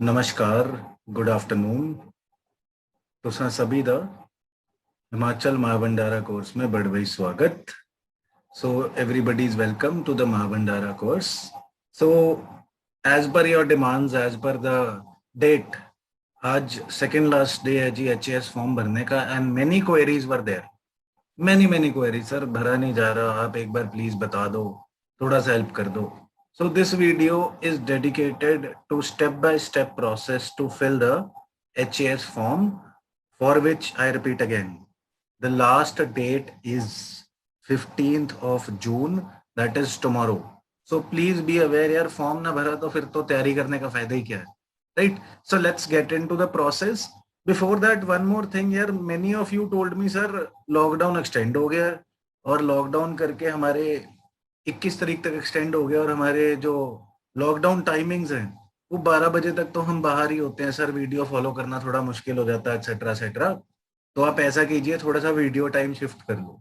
नमस्कार, good afternoon. तुसां सभी दा हिमाचल महाभंडारा कोर्स में बड़ भाई स्वागत। So everybody is welcome to the Mahabandara course. So as per your demands, as per the date, आज second last day है जी HAS फॉर्म भरने का and many queries were there. Many queries, sir भरा नहीं जा रहा, आप एक बार प्लीज बता दो, थोड़ा सा हेल्प कर दो. So this video is dedicated to step by step process to fill the HAS form, for which I repeat again, the last date is 15th of June, that is tomorrow. So please be aware यार, form ना भरा तो फिर तो तैयारी करने का फायदा ही क्या है, right? So let's get into the process. Before that, one more thing यार, many of you told me sir lockdown extend हो गया और लॉकडाउन करके हमारे 21 तारीख तक एक्सटेंड हो गया और हमारे जो लॉकडाउन टाइमिंग्स हैं वो 12 बजे तक तो हम बाहर ही होते हैं सर, वीडियो फॉलो करना थोड़ा मुश्किल हो जाता है एक्सेट्रा एक्सेट्रा. तो आप ऐसा कीजिए, थोड़ा सा वीडियो टाइम शिफ्ट कर लो.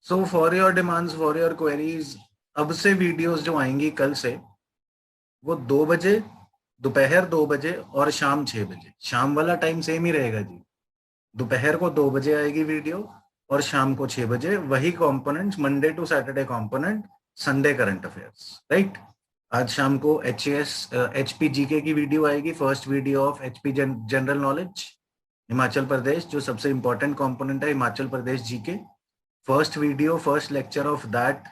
So for your demands, for your queries, अब से वीडियोस जो आएंगी कल से, वो 2 बजे, दोपहर 2 बजे और शाम 6 बजे. शाम वाला टाइम सेम ही रहेगा जी. दोपहर को 2 बजे आएगी वीडियो और शाम को 6 बजे. वही components, Monday to Saturday component, Sunday current affairs, right? आज शाम को HP जीके की वीडियो आएगी, first video of HP general knowledge Himachal Pradesh, जो सबसे इंपॉर्टेंट कंपोनेंट है Himachal Pradesh GK. First video, first lecture of that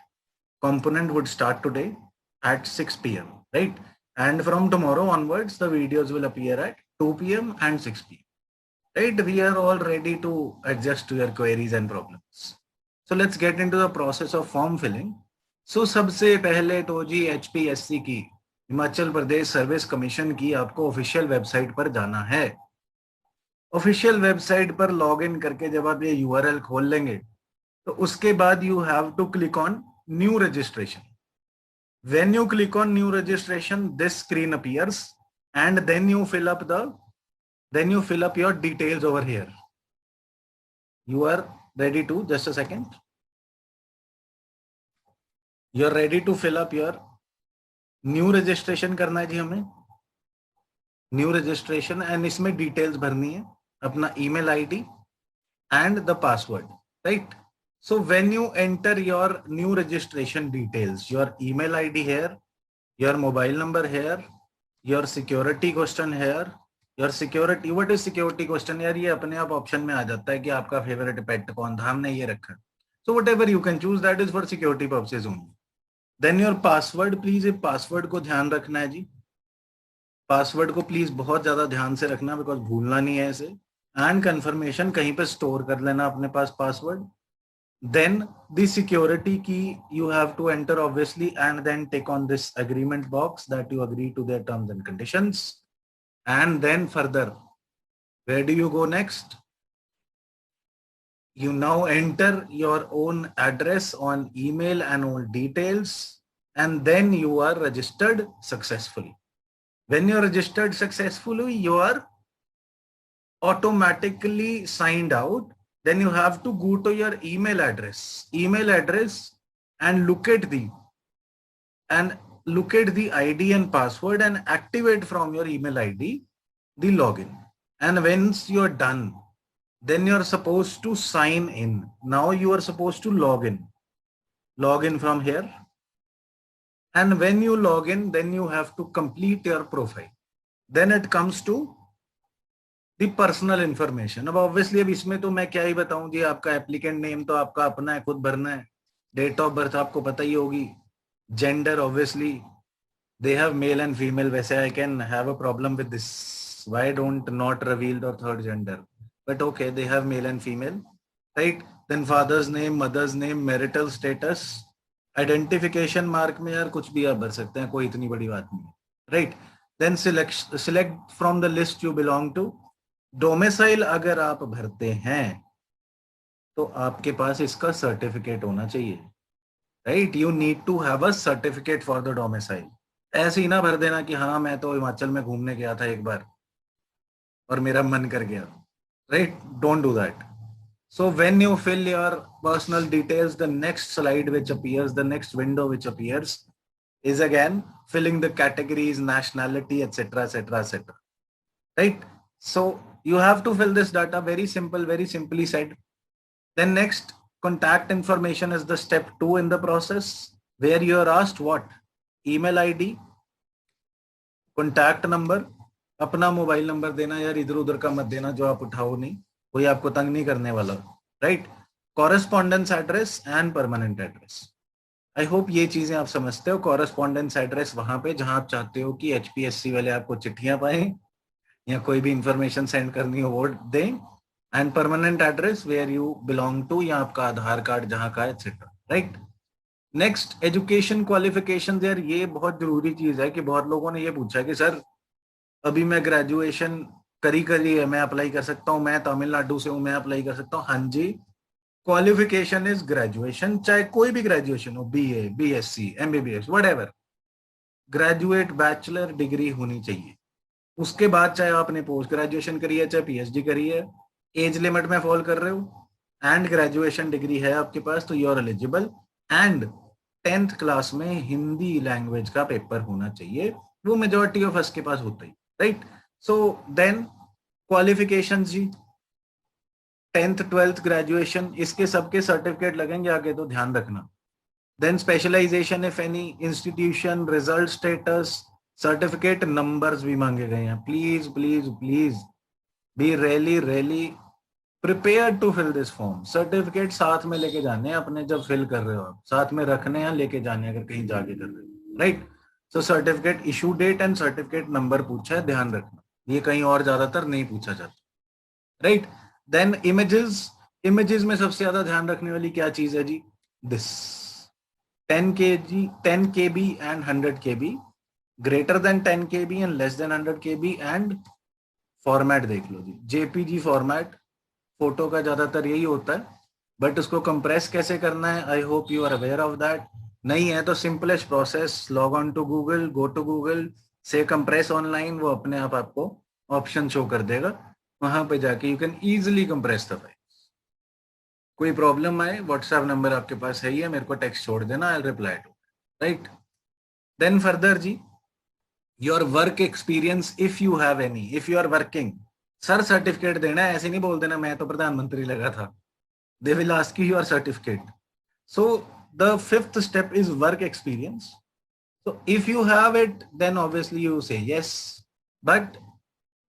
component would start today at 6 p.m. right? And from tomorrow onwards, the videos will appear at 2 p.m. and 6 p.m. right? We are all ready to adjust to your queries and problems. So let's get into the process of form filling. So सबसे पहले तो जी HPSC की, Himachal Pradesh service commission की, आपको official website पर जाना है. Official website पर लॉग इन करके जब आप ये URL खोल लेंगे तो उसके बाद you have to click on new registration. When you click on new registration, this screen appears and then you fill up your details over here. You are ready to, just a second, you are ready to fill up your new registration. करना है जी हमें new registration and इसमें details भरनी है, अपना email ID and the password, right? So when you enter your new registration details, your email ID here, your mobile number here, your security question here, your security, what is security question यार, ये अपने आप option में आ जाता है कि आपका favourite pet कौन था, हमने ये रखा. So whatever you can choose, that is for security purposes only. Then your password, please ये पासवर्ड को ध्यान रखना है जी. पासवर्ड को प्लीज बहुत ज्यादा ध्यान से रखना, बिकॉज भूलना नहीं है इसे. एंड कंफर्मेशन कहीं पे स्टोर कर लेना अपने पास password. Then the security key you have to enter obviously, and then take on this agreement box that you agree to their terms and conditions. And then further, where do you go next? You now enter your own address on email and all details, and then you are registered successfully. When you are registered successfully, you are automatically signed out. Then you have to go to your email address and look at the ID and password and activate from your email ID the login. And once you are done, then you are supposed to sign in. Now you are supposed to log in from here. And when you log in, then you have to complete your profile. Then it comes to the personal information. अब obviously अब इसमें तो मैं क्या ही बताऊं जी, आपका applicant name तो आपका अपना है, खुद भरना है. डेट ऑफ बर्थ आपको पता ही होगी. Gender obviously they have male and female. वैसे I can have a problem with this, why don't not revealed और third gender, but okay, they have male and female, right? Then father's name, mother's name, marital status. Identification mark में यार कुछ भी आप भर सकते हैं, कोई इतनी बड़ी बात नहीं, right? Then select from the list you belong to. Domicile अगर आप भरते हैं तो आपके पास इसका सर्टिफिकेट होना चाहिए, right? You need to have a certificate for the domicile. ऐसे ही ना भर देना कि हाँ मैं तो हिमाचल में घूमने गया था एक बार और मेरा मन कर गया, right? Don't do that. So when you fill your personal details, the next slide which appears, the next window which appears is again filling the categories, nationality, etc., etc., etc. right? So you have to fill this data, very simple, very simply said. Then next, contact information is the step 2 in the process, where you are asked what? email id, contact number, अपना mobile number देना यार, इधर उधर का मत देना जो आप उठाओ नहीं, कोई आपको तंग नहीं करने वाला, right? Correspondence address and permanent address. I hope ये चीजें आप समझते हो। कॉरेस्पॉन्डेंस एड्रेस वहां पे जहां आप चाहते हो कि एचपीएससी वाले आपको चिट्ठियां पाए या कोई भी इंफॉर्मेशन सेंड करनी हो वो दें, and permanent address where you belong to, या आपका आधार कार्ड जहां का है, etcetera, right? Next, education qualification. यार ये बहुत जरूरी चीज है कि बहुत लोगों ने ये पूछा कि सर अभी मैं ग्रेजुएशन करी है, मैं अप्लाई कर सकता हूँ, मैं तमिलनाडु से हूँ, मैं अप्लाई कर सकता हूँ? हाँ जी, क्वालिफिकेशन इज ग्रेजुएशन, चाहे कोई भी ग्रेजुएशन हो, BA, BSc, MBBS, whatever, graduate bachelor degree होनी चाहिए। उसके बाद चाहे आपने पोस्ट ग्रेजुएशन करी है, चाहे पीएचडी करी है, एज लिमिट में फॉल कर रहे हो एंड ग्रेजुएशन डिग्री है आपके पास, तो you are eligible. And 10th class में हिंदी लैंग्वेज का पेपर होना चाहिए, वो मेजोरिटी ऑफ अस के पास होता ही, राइट? सो देन क्वालिफिकेशन जी, 10th 12th ग्रेजुएशन, इसके सबके सर्टिफिकेट लगेंगे आगे, तो ध्यान रखना। Then specialization if any, institution, result status, certificate numbers भी मांगे गए हैं। Please please please be really prepare to fill this form. Certificate साथ में लेके जाने हैं अपने, जब फिल कर रहे हो आप साथ में रखने हैं, लेके जाने अगर कहीं जाके कर रहे हो, right? So certificate issue date and certificate number पूछा है, ध्यान रखना, ये कहीं और ज्यादातर नहीं पूछा जाता, राइट? देन इमेजेस, इमेजेस में सबसे ज्यादा ध्यान रखने वाली क्या चीज है जी? This 10 KB and 100 KB, greater than 10 KB and less than 100 KB, and format देख लो जी, जेपीजी फॉर्मेट, फोटो का ज्यादातर यही होता है, बट उसको कंप्रेस कैसे करना है, I hope you are aware of that. नहीं है तो simplest process, log on to Google, go to Google से कंप्रेस ऑनलाइन, वो अपने आप आपको ऑप्शन शो कर देगा, वहां पे जाके you can easily compress the file. कोई प्रॉब्लम आए, व्हाट्सएप नंबर आपके पास है ही है, मेरे को टेक्स्ट छोड़ देना, I reply to, right? Then further जी, your work experience if you have any, if you are working, sir certificate देना है, ऐसे नहीं बोल देना मैं तो प्रधानमंत्री लगा था। They will ask you your certificate. So the fifth step is work experience. So if you have it, then obviously you say yes. But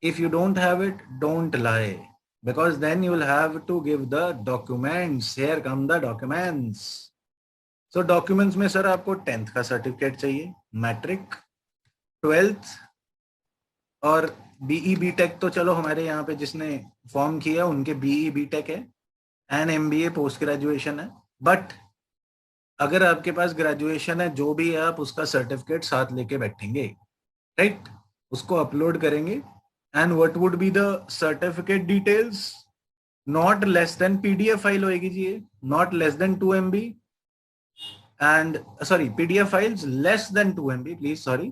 if you don't have it, don't lie. Because then you will have to give the documents. Here come the documents. So documents में sir आपको 10th का certificate चाहिए, matric, 12th, और be BTech तो चलो हमारे यहाँ पे जिसने फॉर्म किया उनके बीई बीटेक है, एंड एमबीए पोस्ट ग्रेजुएशन है। बट अगर आपके पास ग्रेजुएशन है, जो भी है, आप उसका सर्टिफिकेट साथ लेके बैठेंगे, राइट? उसको अपलोड करेंगे, and what would be the certificate details? Not less than, PDF file होएगी जी, not less than 2 MB, and sorry, PDF files less than 2 MB, please, sorry,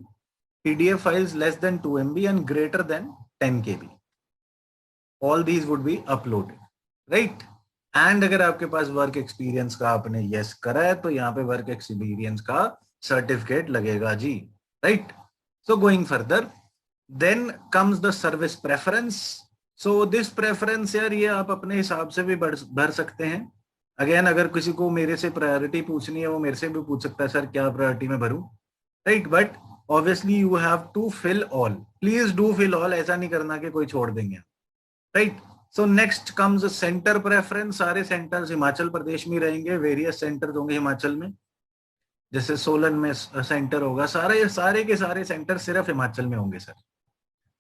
PDF files less than 2 MB and greater than 10 KB, all these would be uploaded, right? And अगर आपके पास work experience का आपने yes करा है, तो यहाँ पे work experience का सर्टिफिकेट लगेगा जी, right? So going further, then comes the service preference. So this preference यार, ये आप अपने हिसाब से भी भर सकते हैं। अगेन, अगर किसी को मेरे से प्रायोरिटी पूछनी है, वो मेरे से भी पूछ सकता है सर क्या प्रायोरिटी में भरूं, right? But obviously you have to fill all, please do fill all, ऐसा नहीं करना कि कोई छोड़ देंगे, right? So next comes centre preference. सारे सेंटर्स हिमाचल प्रदेश में रहेंगे, वेरियस सेंटर्स होंगे हिमाचल में, जैसे सोलन में सेंटर होगा, सारे के सारे सेंटर सिर्फ हिमाचल में होंगे sir,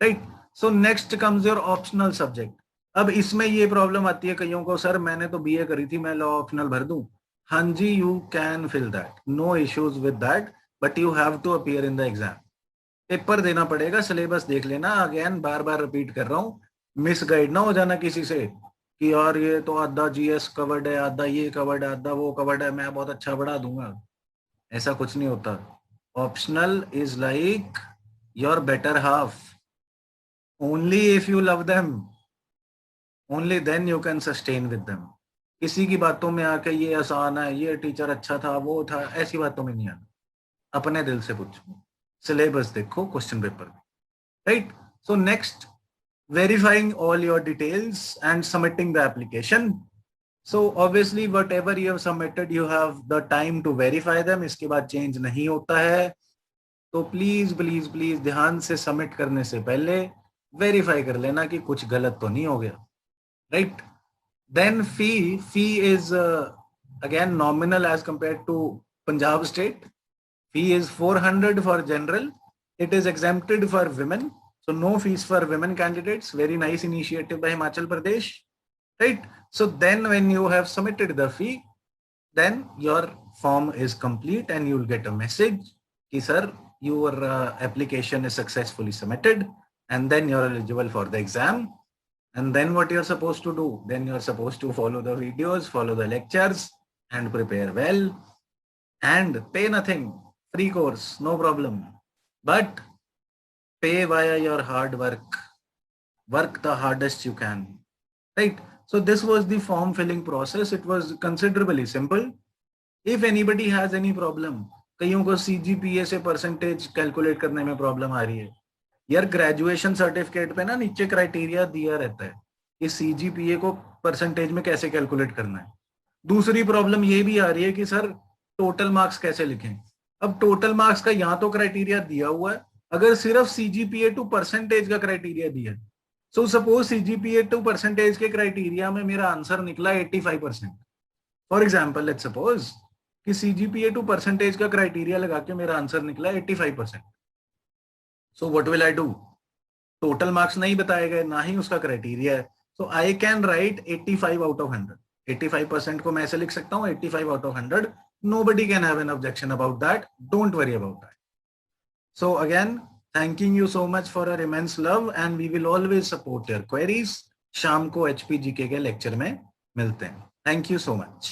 right? So next comes your optional subject. अब इसमें ये प्रॉब्लम आती है कईयों को, सर मैंने तो बीए करी थी, मैं लॉ ऑप्शनल भर दूं। हाँ जी, you can fill that, no issues with that, but you have to appear in the exam. Paper देना पड़ेगा, सिलेबस देख लेना, अगेन बार बार रिपीट कर रहा हूँ, मिस गाइड ना हो जाना किसी से कि यार ये तो आधा जीएस कवर्ड है, आधा ये कवर्ड है, आधा वो कवर्ड है, मैं बहुत अच्छा पढ़ा दूंगा। ऐसा कुछ नहीं होता। Optional is like your better half, only if you love them, only then you can sustain with them. किसी की बातों में आके ये आसान है, ये टीचर अच्छा था, वो था, ऐसी बातों में नहीं आना, अपने दिल से पूछो, सिलेबस देखो क्वेश्चन पेपर में, right? So next, verifying all your details and submitting the application. So obviously whatever you have submitted, you have the time to verify them. इसके बाद change नहीं होता है, तो प्लीज प्लीज प्लीज ध्यान से सबमिट करने से पहले वेरीफाई कर लेना कि कुछ गलत तो नहीं हो गया, right? Then fee is again nominal as compare to Punjab state. Fee is 400 for general. It is exempted for women. So no fees for women candidates. Very nice initiative by Himachal Pradesh, right? So then when you have submitted the fee, then your form is complete and you will get a message ki sir, your application is successfully submitted, and then you're eligible for the exam. And then what you're supposed to do? Then you're supposed to follow the videos, follow the lectures, and prepare well, and pay nothing. Free course, no problem. But pay via your hard work. Work the hardest you can, right? So this was the form filling process. It was considerably simple. If anybody has any problem, कईयों को CGPA से percentage calculate करने में problem आ रही है यार, graduation certificate पे ना नीचे क्राइटेरिया दिया रहता है कि CGPA को परसेंटेज में कैसे कैलकुलेट करना है. दूसरी प्रॉब्लम ये भी आ रही है कि सर टोटल मार्क्स कैसे लिखें. अब टोटल मार्क्स का यहाँ तो क्राइटेरिया दिया हुआ है, अगर सिर्फ CGPA टू परसेंटेज का क्राइटेरिया दिया है, so suppose CGPA to percentage के क्राइटेरिया में मेरा आंसर निकला 85%. फॉर एग्जाम्पल लेट्स सपोज कि CGPA टू परसेंटेज का क्राइटेरिया लगा के मेरा आंसर निकला 85%. So what will I do? Total marks नहीं बताए गए, ना ही उसका क्राइटेरिया है, so I can write 85 out of 100. 85% को मैं ऐसे लिख सकता हूँ 85 out of 100. Nobody can have an objection about that. Don't worry about that. So again, thanking you so much for your immense love, and we will always support your queries. शाम को HPGK के lecture में मिलते हैं. Thank you so much.